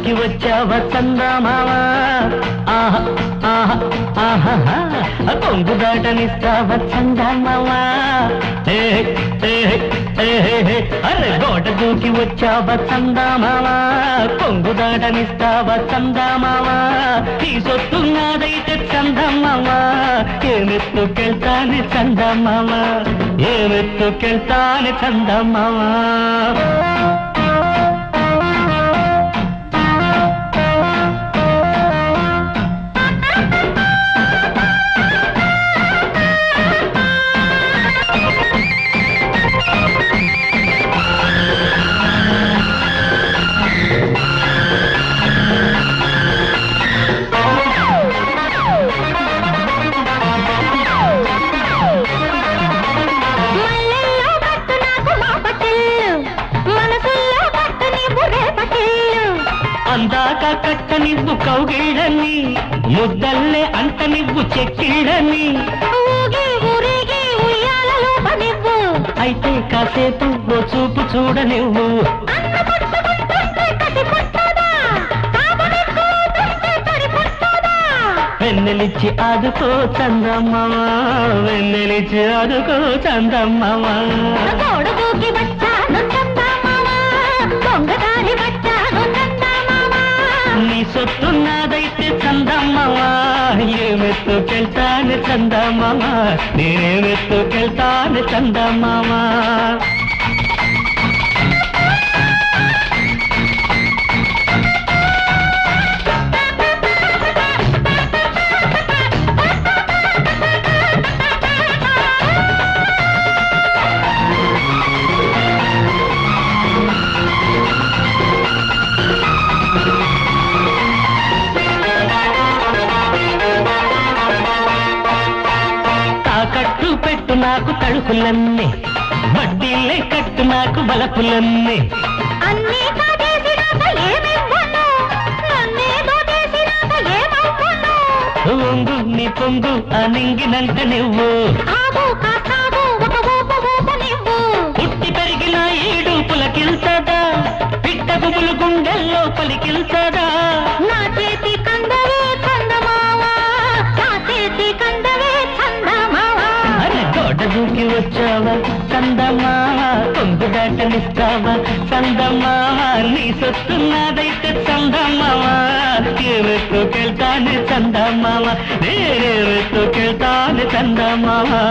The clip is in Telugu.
దూకి వచ్చావా చందమావా ఆహా ఆహా ఆహా కొంగు దాటనిస్తావా చందమావా అరే గోడ దూకి వచ్చావా చందమావా కొంగు దాటనిస్తావా చందమావా ఈ సొత్తు నాదైతే చందమావా ఏమెత్తుకెళ్తానే చందమావా ఏమెత్తుకెళ్తానే చందమావా అందాక కట్టనివ్వు కౌగిళ్ళని ముద్దల్లే అంటనివ్వు చెక్కిళ్ళని అయితే కాసేపు ఓ చూపు చూడనివ్వు వెన్నెలిచ్చి ఆదుకో చందమామ వెన్నెలిచ్చి ఆదుకో చందమామ నీ సొత్తు నాదైతే చందమావా ఏమెత్తుకెళ్తాను చందమావా నేనేమెత్తుకెళ్తాను చందమావా పెట్టు నాకు తడుకులన్నీ వడ్డీలే కట్టు నాకు బలపులన్నీ ఒంగు నీ పొంగు అనింగినంట నువ్వు పుట్టి పెరిగిన ఈడు పులకిల్చదా పిట్ట గుబులు గుండెల్లో పలికిల్చదా నా చేతి కందవే చందమావా నా చేతి కందవే చందమావా అరే గోడ దూకి వచ్చావా చందమావా కొంగు దాటనిస్తావా చందమావా నీ సొత్తు నాదైతే చందమావా ఏమెత్తుకెళ్తాను చందమావా నేనేమెత్తుకెళ్తాను చందమావా